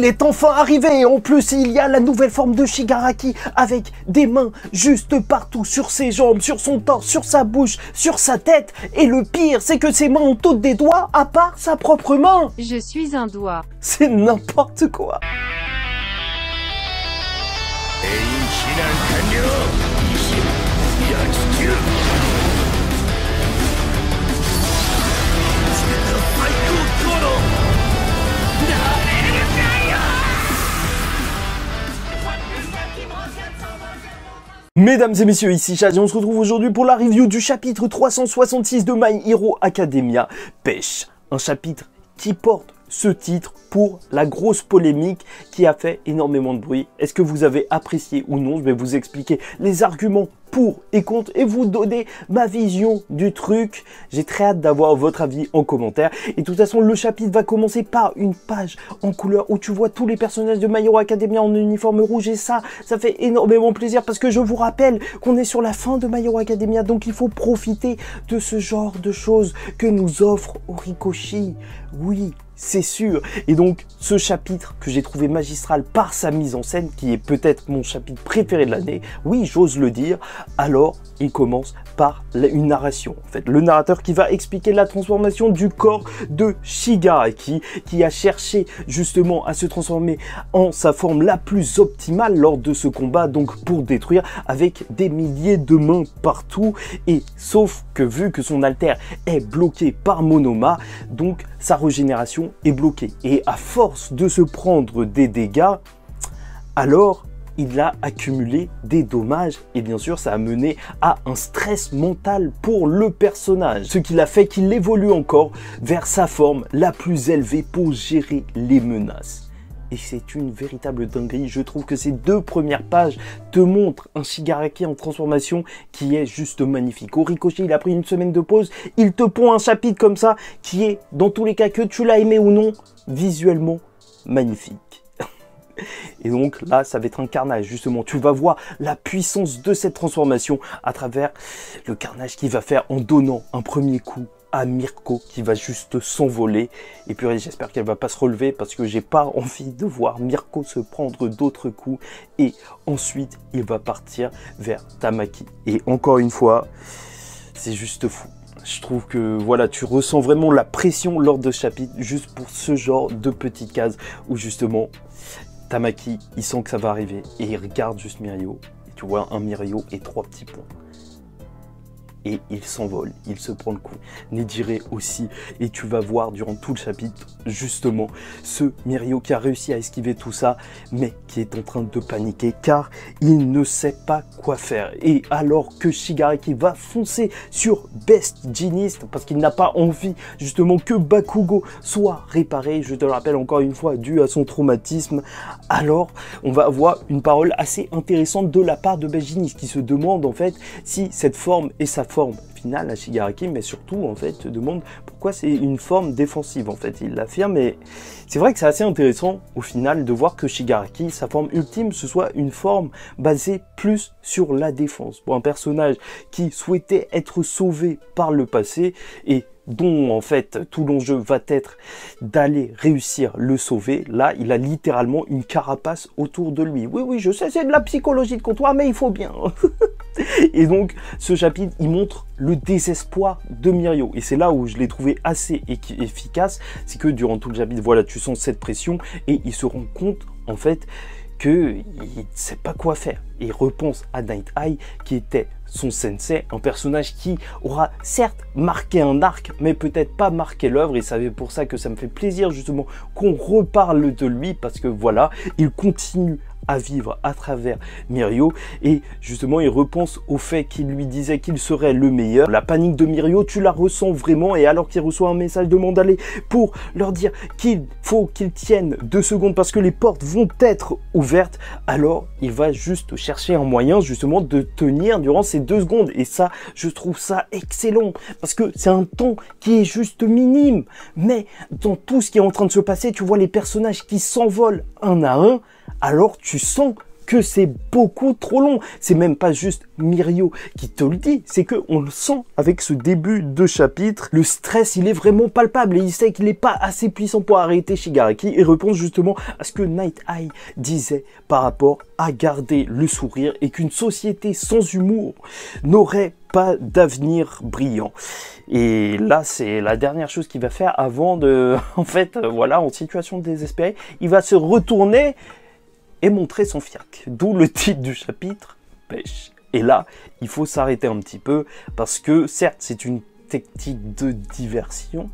Il est enfin arrivé. En plus, il y a la nouvelle forme de Shigaraki avec des mains juste partout, sur ses jambes, sur son torse, sur sa bouche, sur sa tête. Et le pire, c'est que ses mains ont toutes des doigts à part sa propre main. Je suis un doigt. C'est n'importe quoi. Mesdames et messieurs, ici Chad et on se retrouve aujourd'hui pour la review du chapitre 366 de My Hero Academia, Pêche. Un chapitre qui porte ce titre pour la grosse polémique qui a fait énormément de bruit. Est-ce que vous avez apprécié ou non? Je vais vous expliquer les arguments pour et contre et vous donner ma vision du truc. J'ai très hâte d'avoir votre avis en commentaire. Et de toute façon, le chapitre va commencer par une page en couleur où tu vois tous les personnages de My Hero Academia en uniforme rouge. Et ça fait énormément plaisir parce que je vous rappelle qu'on est sur la fin de My Hero Academia. Donc il faut profiter de ce genre de choses que nous offre Horikoshi. Oui, c'est sûr. Et donc, ce chapitre que j'ai trouvé magistral par sa mise en scène, qui est peut-être mon chapitre préféré de l'année, oui, j'ose le dire, alors il commence par une narration. En fait, le narrateur qui va expliquer la transformation du corps de Shigaraki, qui a cherché justement à se transformer en sa forme la plus optimale lors de ce combat, donc pour détruire, avec des milliers de mains partout, et sauf que vu que son alter est bloqué par Monoma, donc sa régénération est bloquée. Et à force de se prendre des dégâts, alors il a accumulé des dommages et bien sûr ça a mené à un stress mental pour le personnage. Ce qui l'a fait qu'il évolue encore vers sa forme la plus élevée pour gérer les menaces. Et c'est une véritable dinguerie. Je trouve que ces deux premières pages te montrent un Shigaraki en transformation qui est juste magnifique. Horikoshi, il a pris une semaine de pause. Il te pond un chapitre comme ça qui est, dans tous les cas, que tu l'as aimé ou non, visuellement magnifique. Et donc là, ça va être un carnage, justement. Tu vas voir la puissance de cette transformation à travers le carnage qu'il va faire en donnant un premier coup à Mirko qui va juste s'envoler. Et puis j'espère qu'elle va pas se relever parce que j'ai pas envie de voir Mirko se prendre d'autres coups. Et ensuite, il va partir vers Tamaki. Et encore une fois, c'est juste fou. Je trouve que voilà, tu ressens vraiment la pression lors de ce chapitre juste pour ce genre de petites cases où justement Tamaki, il sent que ça va arriver et il regarde juste Mirio. Et tu vois un Mirio et 3 petits points. Et il s'envole, il se prend le coup. Nejire aussi. Et tu vas voir durant tout le chapitre, justement, ce Mirio qui a réussi à esquiver tout ça, mais qui est en train de paniquer car il ne sait pas quoi faire. Et alors que Shigaraki va foncer sur Best Jeanist, parce qu'il n'a pas envie, justement, que Bakugo soit réparé, je te le rappelle encore une fois, dû à son traumatisme, alors on va avoir une parole assez intéressante de la part de Best Jeanist qui se demande, en fait, si cette forme est sa forme finale à Shigaraki, mais surtout en fait se demande pourquoi c'est une forme défensive. En fait il l'affirme et c'est vrai que c'est assez intéressant au final de voir que Shigaraki, sa forme ultime, ce soit une forme basée plus sur la défense pour un personnage qui souhaitait être sauvé par le passé et dont en fait tout l'enjeu va être d'aller réussir le sauver. Là il a littéralement une carapace autour de lui. Oui je sais, c'est de la psychologie de comptoir, mais il faut bien. Et donc ce chapitre il montre le désespoir de Mirio et c'est là où je l'ai trouvé assez efficace, c'est que durant tout le chapitre voilà, tu sens cette pression et il se rend compte en fait qu'il ne sait pas quoi faire. Et il repense à Night Eye qui était son sensei, un personnage qui aura certes marqué un arc, mais peut-être pas marqué l'œuvre, et c'est pour ça que ça me fait plaisir justement qu'on reparle de lui, parce que voilà, il continue à vivre à travers Mirio et justement il repense au fait qu'il lui disait qu'il serait le meilleur. La panique de Mirio, tu la ressens vraiment, et alors qu'il reçoit un message de Mandalay pour leur dire qu'il faut qu'ils tiennent 2 secondes parce que les portes vont être ouvertes, alors il va juste chercher un moyen justement de tenir durant ces 2 secondes, et ça je trouve ça excellent parce que c'est un temps qui est juste minime, mais dans tout ce qui est en train de se passer, tu vois les personnages qui s'envolent un à un, alors tu sens que c'est beaucoup trop long. C'est même pas juste Mirio qui te le dit, c'est que on le sent avec ce début de chapitre. Le stress, il est vraiment palpable et il sait qu'il n'est pas assez puissant pour arrêter Shigaraki et répond justement à ce que Night Eye disait par rapport à garder le sourire et qu'une société sans humour n'aurait pas d'avenir brillant. Et là, c'est la dernière chose qu'il va faire avant de, en fait, voilà, en situation désespérée, il va se retourner et montrer son fiac. D'où le titre du chapitre, Pêche. Et là, il faut s'arrêter un petit peu parce que, certes, c'est une technique de diversion,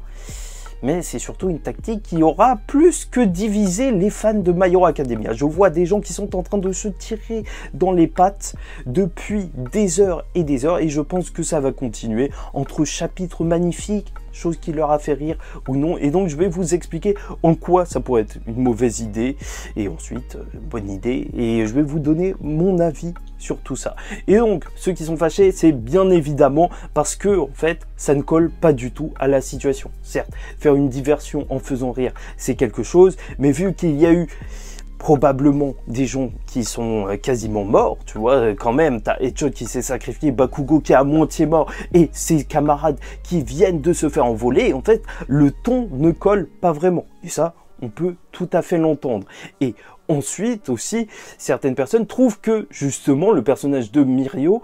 mais c'est surtout une tactique qui aura plus que divisé les fans de My Hero Academia. Je vois des gens qui sont en train de se tirer dans les pattes depuis des heures et je pense que ça va continuer entre chapitres magnifiques, chose qui leur a fait rire ou non, et donc je vais vous expliquer en quoi ça pourrait être une mauvaise idée et ensuite une bonne idée, et je vais vous donner mon avis sur tout ça. Et donc ceux qui sont fâchés, c'est bien évidemment parce que en fait ça ne colle pas du tout à la situation. Certes, faire une diversion en faisant rire c'est quelque chose, mais vu qu'il y a eu probablement des gens qui sont quasiment morts, tu vois, quand même, t'as Etchot qui s'est sacrifié, Bakugo qui est à moitié mort, et ses camarades qui viennent de se faire envoler, en fait, le ton ne colle pas vraiment. Et ça, on peut tout à fait l'entendre. Et ensuite aussi, certaines personnes trouvent que, justement, le personnage de Mirio,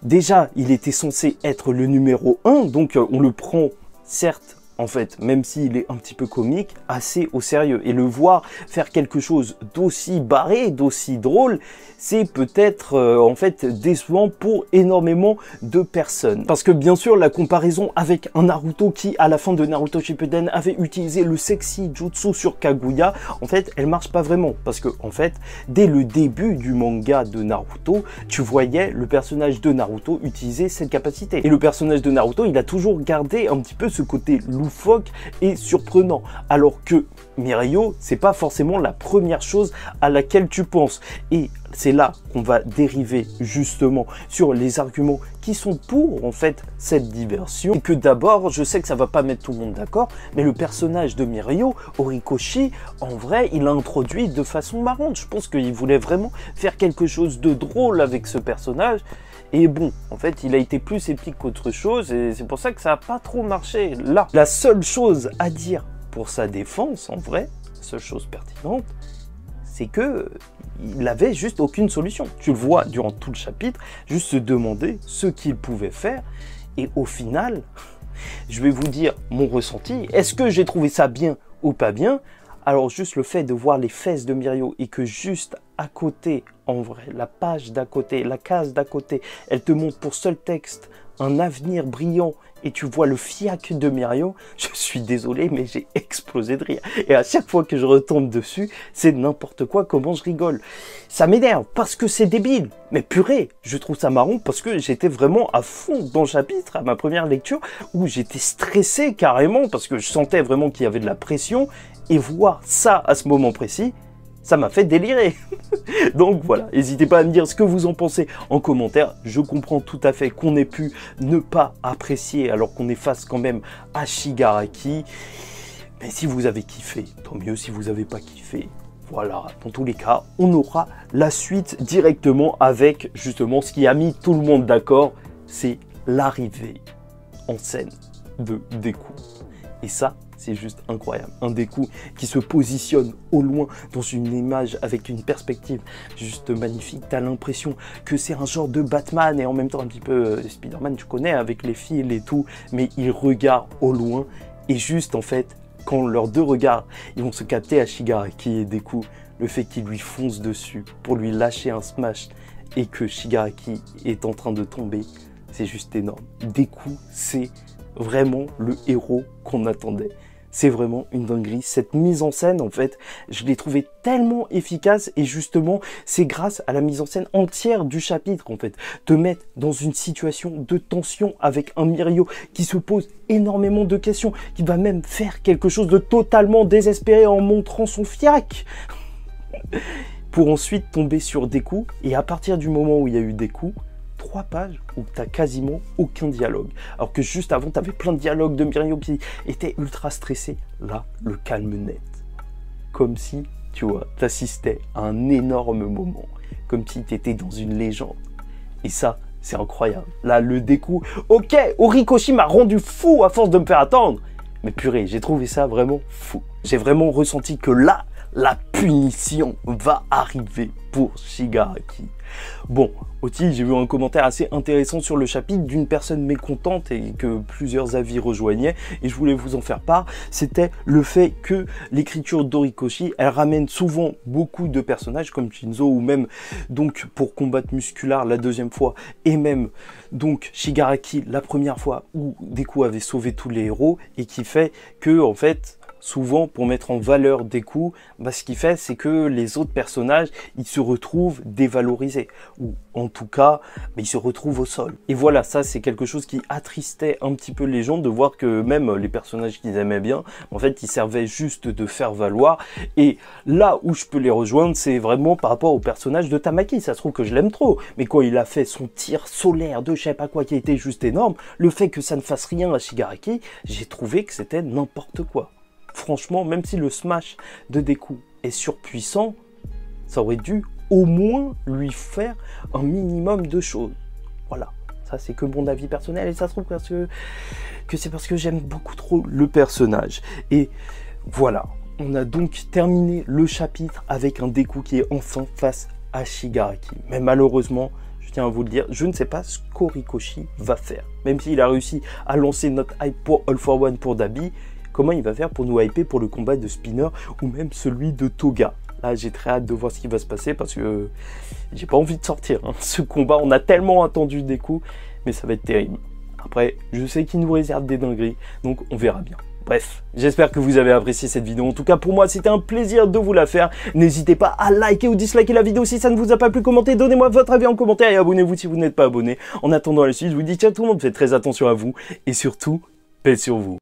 déjà, il était censé être le numéro 1, donc on le prend, certes, en fait, même s'il est un petit peu comique, assez au sérieux. Et le voir faire quelque chose d'aussi barré, d'aussi drôle, c'est peut-être en fait décevant pour énormément de personnes. Parce que bien sûr, la comparaison avec un Naruto qui, à la fin de Naruto Shippuden, avait utilisé le sexy jutsu sur Kaguya, en fait, elle marche pas vraiment. Parce que, en fait, dès le début du manga de Naruto, tu voyais le personnage de Naruto utiliser cette capacité. Et le personnage de Naruto, il a toujours gardé un petit peu ce côté loufoque et surprenant, alors que Mirio, c'est pas forcément la première chose à laquelle tu penses. Et c'est là qu'on va dériver justement sur les arguments qui sont pour en fait cette diversion. Et que d'abord, je sais que ça va pas mettre tout le monde d'accord, mais le personnage de Mirio, Horikoshi, en vrai, il l'a introduit de façon marrante. Je pense qu'il voulait vraiment faire quelque chose de drôle avec ce personnage. Et bon, en fait, il a été plus épique qu'autre chose et c'est pour ça que ça n'a pas trop marché là. La seule chose à dire pour sa défense, en vrai, la seule chose pertinente, c'est que il avait juste aucune solution. Tu le vois durant tout le chapitre, juste se demander ce qu'il pouvait faire. Et au final, je vais vous dire mon ressenti. Est-ce que j'ai trouvé ça bien ou pas bien? Alors juste le fait de voir les fesses de Mirio et que juste à côté, en vrai, la page d'à côté, la case d'à côté, elle te montre pour seul texte un avenir brillant et tu vois le fiac de Mirio, je suis désolé mais j'ai explosé de rire. Et à chaque fois que je retombe dessus, c'est n'importe quoi comment je rigole. Ça m'énerve parce que c'est débile. Mais purée, je trouve ça marrant parce que j'étais vraiment à fond dans le chapitre à ma première lecture où j'étais stressé carrément parce que je sentais vraiment qu'il y avait de la pression. Et voir ça à ce moment précis, ça m'a fait délirer. Donc voilà, n'hésitez pas à me dire ce que vous en pensez en commentaire. Je comprends tout à fait qu'on ait pu ne pas apprécier alors qu'on est face quand même à Shigaraki. Mais si vous avez kiffé, tant mieux. Si vous n'avez pas kiffé, voilà. Dans tous les cas, on aura la suite directement avec justement ce qui a mis tout le monde d'accord. C'est l'arrivée en scène de Deku. Et ça, c'est juste incroyable. Un Deku qui se positionne au loin dans une image avec une perspective juste magnifique. T'as l'impression que c'est un genre de Batman et en même temps un petit peu Spider-Man, tu connais, avec les fils et tout. Mais il regarde au loin et juste en fait, quand leurs deux regards, ils vont se capter à Shigaraki et Deku, le fait qu'il lui fonce dessus pour lui lâcher un smash et que Shigaraki est en train de tomber, c'est juste énorme. Deku, c'est vraiment le héros qu'on attendait. C'est vraiment une dinguerie. Cette mise en scène, en fait, je l'ai trouvé tellement efficace et justement, c'est grâce à la mise en scène entière du chapitre, en fait. Te mettre dans une situation de tension avec un Mirio qui se pose énormément de questions, qui va même faire quelque chose de totalement désespéré en montrant son fiac. Pour ensuite tomber sur Deku. Et à partir du moment où il y a eu Deku, 3 pages où tu n'as quasiment aucun dialogue. Alors que juste avant, tu avais plein de dialogues de Mirio qui étaient ultra stressés. Là, le calme net. Comme si, tu vois, tu assistais à un énorme moment. comme si tu étais dans une légende. Et ça, c'est incroyable. Là, le Deku, ok, Horikoshi m'a rendu fou à force de me faire attendre. Mais purée, j'ai trouvé ça vraiment fou. J'ai vraiment ressenti que là, la punition va arriver pour Shigaraki. Bon, aussi, j'ai vu un commentaire assez intéressant sur le chapitre d'une personne mécontente et que plusieurs avis rejoignaient, et je voulais vous en faire part. C'était le fait que l'écriture d'Horikoshi, elle ramène souvent beaucoup de personnages comme Shinzo, ou même donc pour combattre Muscular la deuxième fois, et même donc Shigaraki la première fois où Deku avait sauvé tous les héros, et qui fait que en fait, souvent, pour mettre en valeur Deku, ce qu'il fait, c'est que les autres personnages, ils se retrouvent dévalorisés. Ou en tout cas, ils se retrouvent au sol. Et voilà, ça, c'est quelque chose qui attristait un petit peu les gens de voir que même les personnages qu'ils aimaient bien, en fait, ils servaient juste de faire valoir. Et là où je peux les rejoindre, c'est vraiment par rapport au personnage de Tamaki. Ça se trouve que je l'aime trop. Mais quand il a fait son tir solaire de je sais pas quoi qui a été juste énorme, le fait que ça ne fasse rien à Shigaraki, j'ai trouvé que c'était n'importe quoi. Franchement, même si le smash de Deku est surpuissant, ça aurait dû au moins lui faire un minimum de choses. Voilà, ça c'est que mon avis personnel, et ça se trouve que c'est parce que j'aime beaucoup trop le personnage. Et voilà, on a donc terminé le chapitre avec un Deku qui est enfin face à Shigaraki. Mais malheureusement, je tiens à vous le dire, je ne sais pas ce qu'Horikoshi va faire. Même s'il a réussi à lancer notre hype pour All for One pour Dabi, comment il va faire pour nous hyper pour le combat de Spinner ou même celui de Toga. Là, j'ai très hâte de voir ce qui va se passer parce que j'ai pas envie de sortir. Ce combat, on a tellement attendu Deku, mais ça va être terrible. Après, je sais qu'il nous réserve des dingueries, donc on verra bien. Bref, j'espère que vous avez apprécié cette vidéo. En tout cas, pour moi, c'était un plaisir de vous la faire. N'hésitez pas à liker ou disliker la vidéo si ça ne vous a pas plu. Commentez, donnez-moi votre avis en commentaire et abonnez-vous si vous n'êtes pas abonné. En attendant la suite, je vous dis ciao tout le monde, faites très attention à vous et surtout, paix sur vous.